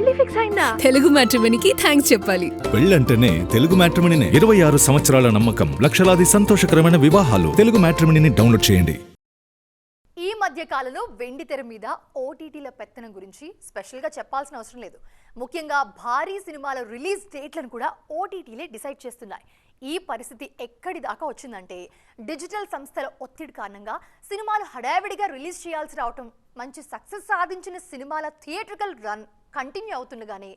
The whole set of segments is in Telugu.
పెళ్లి ఫిక్స్ అయిందా? తెలుగు మ్యాట్రిమోనీకి థ్యాంక్స్ చెప్పాలి. పెళ్ళంటేనే తెలుగు మ్యాట్రిమోనీనే. 26 సంవత్సరాల నమ్మకం, లక్షలాది సంతోషకరమైన వివాహాలు. తెలుగు మ్యాట్రిమోనీని డౌన్లోడ్ చేయండి. ఈ మధ్య కాలంలో వెండి తెర మీద ఓటీటీల పెత్తనం గురించి స్పెషల్గా చెప్పాల్సిన అవసరం లేదు. ముఖ్యంగా భారీ సినిమాల రిలీజ్ డేట్లను కూడా ఓటీటీలే డిసైడ్ చేస్తున్నాయి. ఈ పరిస్థితి ఎక్కడి దాకా వచ్చిందంటే డిజిటల్ సంస్థల ఒత్తిడి కారణంగా సినిమాలు హడావిడిగా రిలీజ్ చేయాల్సి రావటం, మంచి సక్సెస్ సాధించిన సినిమాల థియేట్రికల్ రన్ కంటిన్యూ అవుతుండగానే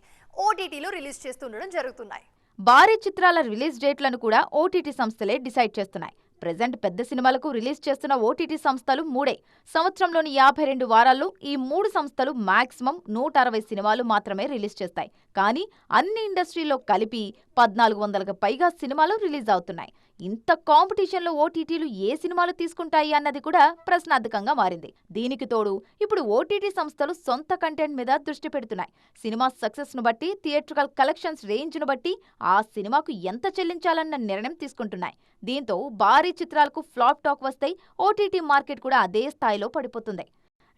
ఓటీటీలో రిలీజ్ చేస్తుండడం జరుగుతున్నాయి. భారీ చిత్రాల రిలీజ్ డేట్లను కూడా ఓటీటీ సంస్థలే డిసైడ్ చేస్తున్నాయి. ప్రెజెంట్ పెద్ద సినిమాలకు రిలీజ్ చేస్తున్న ఓటీటీ సంస్థలు 3. సంవత్సరంలోని 52 వారాల్లో ఈ 3 సంస్థలు మాక్సిమం 160 సినిమాలు మాత్రమే రిలీజ్ చేస్తాయి. కానీ అన్ని ఇండస్ట్రీలో కలిపి 1400కు పైగా సినిమాలు రిలీజ్ అవుతున్నాయి. ఇంత కాంపిటీషన్లో ఓటీటీలు ఏ సినిమాలు తీసుకుంటాయి అన్నది కూడా ప్రశ్నార్థకంగా మారింది. దీనికి తోడు ఇప్పుడు ఓటీటీ సంస్థలు సొంత కంటెంట్ మీద దృష్టి పెడుతున్నాయి. సినిమా సక్సెస్ను బట్టి, థియేట్రికల్ కలెక్షన్స్ రేంజ్ను బట్టి ఆ సినిమాకు ఎంత చెల్లించాలన్న నిర్ణయం తీసుకుంటున్నాయి. దీంతో భారీ చిత్రాలకు ఫ్లాప్ టాక్ వస్తే ఓటీటీ మార్కెట్ కూడా అదే స్థాయిలో పడిపోతుంది.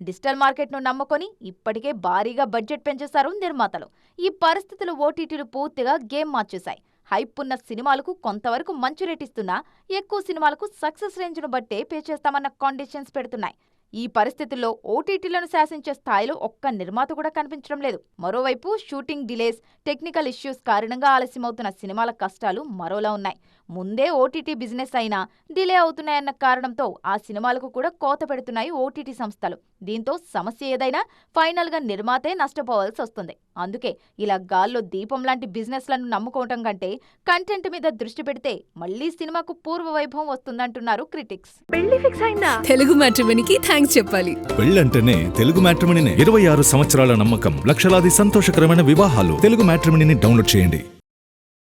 డిజిటల్ మార్కెట్ను నమ్ముకొని ఇప్పటికే భారీగా బడ్జెట్ పెంచేశారు నిర్మాతలు. ఈ పరిస్థితులు ఓటీటీలు పూర్తిగా గేమ్ మార్చేశాయి. హైప్ ఉన్న సినిమాలకు కొంతవరకు మంచి రేట్ ఇస్తున్నా ఎక్కువ సినిమాలకు సక్సెస్ రేంజ్ను బట్టే పే చేస్తామన్న కండిషన్స్ పెడుతున్నాయి. ఈ పరిస్థితుల్లో ఓటీటీలను శాసించే స్థాయిలో ఒక్క నిర్మాత కూడా కనిపించడం లేదు. మరోవైపు షూటింగ్ డిలేస్, టెక్నికల్ ఇష్యూస్ కారణంగా ఆలస్యమవుతున్న సినిమాల కష్టాలు మరోలా ఉన్నాయి. ముందే ఓటీటీ బిజినెస్ అయినా డిలే అవుతున్నాయన్న కారణంతో ఆ సినిమాలకు కూడా కోత పెడుతున్నాయి ఓటీటీ సంస్థలు. దీంతో సమస్య ఏదైనా ఫైనల్గా నిర్మాతే నష్టపోవాల్సి వస్తుంది. అందుకే ఇలా గాల్లో దీపం లాంటి బిజినెస్లను నమ్ముకోవటం కంటే కంటెంట్ మీద దృష్టి పెడితే మళ్లీ సినిమాకు పూర్వ వైభవం వస్తుందంటున్నారు క్రిటిక్స్. పెళ్లి ఫిక్స్ అయిందా? తెలుగు మ్యాట్రిమోనీకి థ్యాంక్స్ చెప్పాలి. పెళ్ళంటేనే తెలుగు మ్యాట్రిమోనీనే. 26 సంవత్సరాల నమ్మకం, లక్షలాది సంతోషకరమైన వివాహాలు. తెలుగు మ్యాట్రిమోనీని డౌన్లోడ్ చేయండి.